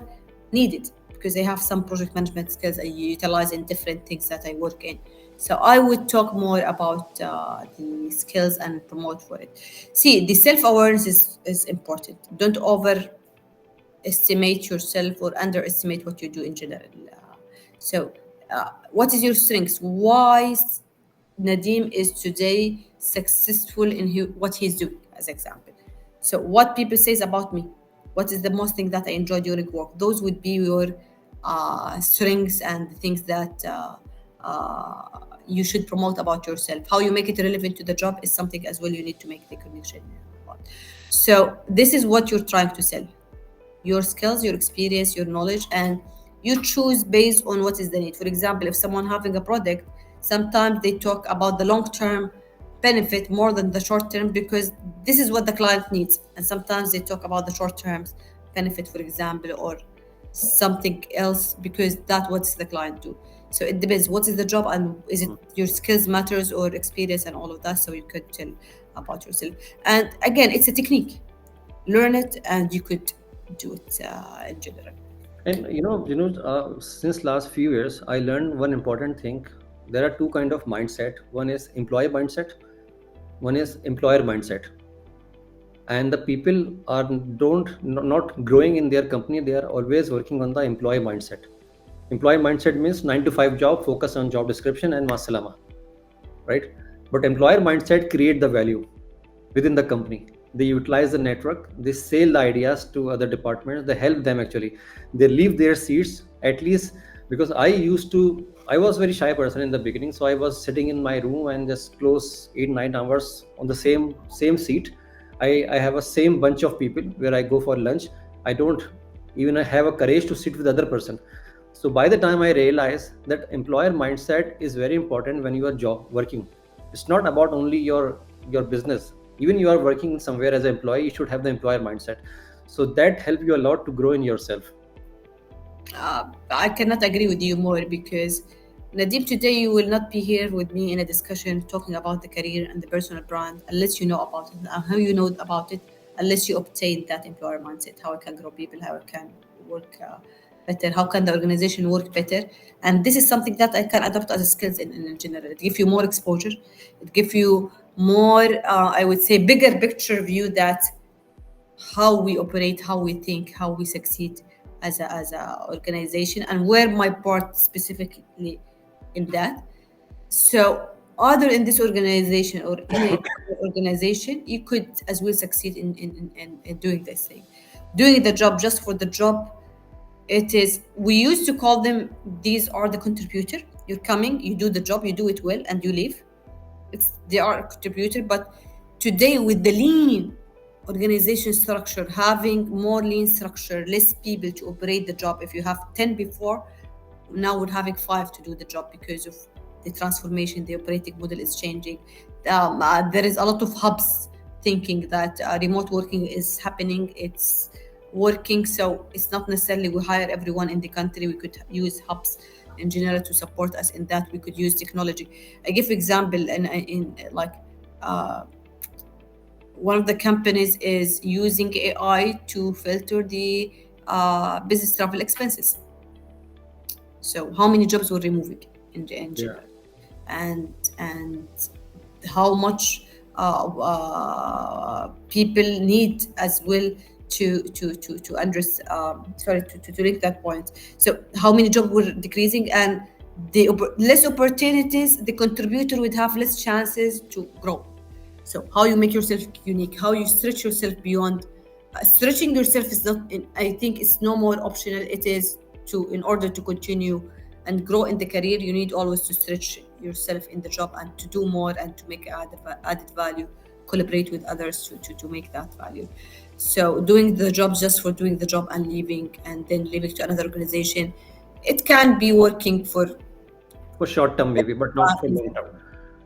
B: needed because I have some project management skills I utilize in different things that I work in. So I would talk more about the skills and promote for it. See, the self awareness is important. Don't overestimate yourself or underestimate what you do in general. What is your strengths? Why Nadim is today successful in what he's doing, as example. So what people says about me, what is the most thing that I enjoy during work? Those would be your strengths and the things that you should promote about yourself. How you make it relevant to the job is something as well you need to make the connection about. So this is what you're trying to sell: your skills, your experience, your knowledge, and you choose based on what is the need. For example, if someone having a product, sometimes they talk about the long-term benefit more than the short term because this is what the client needs. And sometimes they talk about the short term benefit, for example, or something else because that's what the client do. So it depends what is the job and is it your skills matters or experience and all of that, so you could tell about yourself. And again, it's a technique, learn it and you could do it in general.
A: And since last few years, I learned one important thing. There are two kind of mindset. One is employee mindset. One is employer mindset. And the people are not growing in their company. They are always working on the employee mindset. Employee mindset means 9 to 5 job, focus on job description and masalama, right? But employer mindset create the value within the company. They utilize the network, they sell the ideas to other departments, they help them actually. They leave their seats at least, because I was very shy person in the beginning, so I was sitting in my room and just close 8 9 hours on the same seat. I have a same bunch of people where I go for lunch. I don't even have a courage to sit with other person. So by the time I realized that employer mindset is very important when you are job working. It's not about only your business. Even you are working somewhere as an employee, you should have the employer mindset. So that help you a lot to grow in yourself.
B: I cannot agree with you more because Nadeem, today you will not be here with me in a discussion talking about the career and the personal brand unless you know about it. And how you know about it unless you obtain that employer mindset, how I can grow people, how I can work better, how can the organization work better. And this is something that I can adopt as a skills in general. It gives you more exposure. It gives you more, I would say, bigger picture view that how we operate, how we think, how we succeed as a organization, and where my part specifically in that. So, other in this organization or any other organization, you could as well succeed in doing this thing, doing the job just for the job. It is, we used to call them, these are the contributor. You're coming, you do the job, you do it well, and you leave. They are a contributor. But today with the lean organization structure, having more lean structure, less people to operate the job. If you have 10 before, now we're having 5 to do the job because of the transformation. The operating model is changing. There is a lot of hubs thinking that remote working is happening, it's working. So it's not necessarily we hire everyone in the country. We could use hubs in general to support us in that. We could use technology. I give example in like uh, one of the companies is using AI to filter the business travel expenses. So how many jobs we're removing in
A: Yeah.
B: general, and how much people need as well to address sorry to link that point. So how many jobs were decreasing, and less opportunities, the contributor would have less chances to grow. So how you make yourself unique, how you stretch yourself beyond. Stretching yourself is not I think it's no more optional, it is to, in order to continue and grow in the career, you need always to stretch yourself in the job and to do more and to make added value, collaborate with others to make that value. So doing the job just for doing the job and leaving and then leaving to another organization, it can be working for
A: For short term maybe, but not for long term.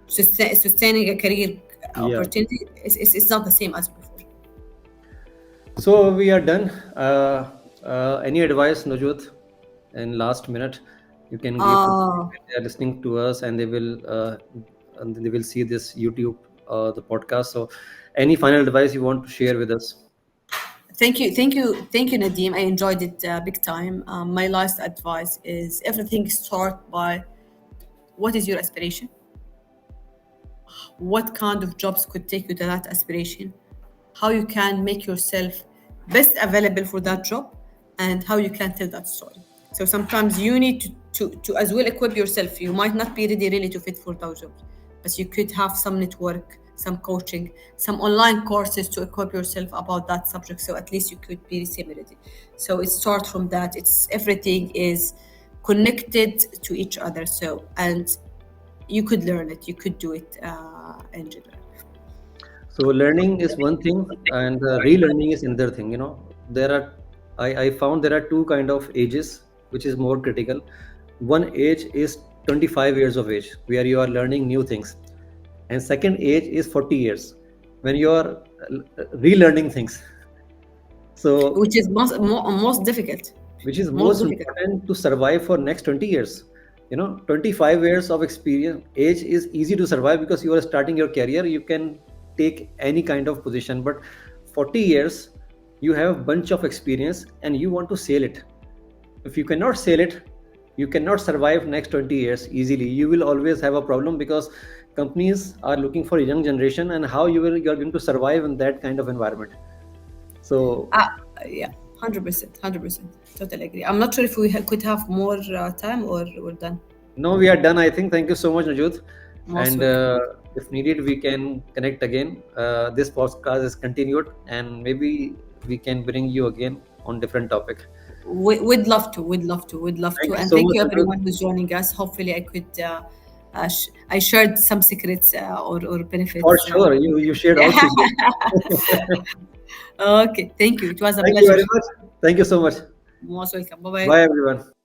B: sustaining a career
A: Yeah.
B: opportunity is not the same as before.
A: So we are done. Any advice, Nojood, in last minute you can give to people
B: uh,
A: when they are listening to us and they will see this YouTube the podcast. So any final advice you want to share with us?
B: thank you, Nadeem. I enjoyed it big time. My last advice is everything start by what is your aspiration, what kind of jobs could take you to that aspiration, how you can make yourself best available for that job, and how you can tell that story. So sometimes you need to as well equip yourself. You might not be ready really to fit for those jobs, but you could have some network, some coaching, some online courses to equip yourself about that subject. So at least you could be semi-ready. So it starts from that. It's everything is connected to each other. So and you could learn it, you could do it in general.
A: So learning is one thing, and relearning is another thing. There are I found there are two kind of ages which is more critical. One age is 25 years of age where you are learning new things, and second age is 40 years when you are relearning things. So
B: Which is most difficult,
A: which is
B: most
A: most
B: difficult.
A: important to survive for next 20 years. 25 years of experience age is easy to survive because you are starting your career, you can take any kind of position. But 40 years, you have a bunch of experience and you want to sell it. If you cannot sell it, you cannot survive next 20 years easily. You will always have a problem because companies are looking for a young generation, and how you are going to survive in that kind of environment. So
B: Ah, yeah, 100%, 100%. Totally agree. I'm not sure if we could have more time or we're done.
A: no, we are done, I think. Thank you so much, Najut.
B: Most
A: And
B: welcome.
A: if needed, we can connect again. This podcast is continued, and maybe we can bring you again on different topic.
B: We'd love to. We'd love to. We'd love
A: Thank
B: to.
A: you
B: And
A: so
B: thank
A: much,
B: you,
A: Najut.
B: everyone who's joining us. Hopefully, I could. I shared some secrets or
A: For
B: benefits.
A: sure, you shared all
B: Yeah.
A: secrets.
B: Okay. Thank you. It was a
A: Thank you
B: pleasure.
A: very much. Thank you so much.
B: Most welcome. Bye
A: Bye,
B: bye.
A: everyone.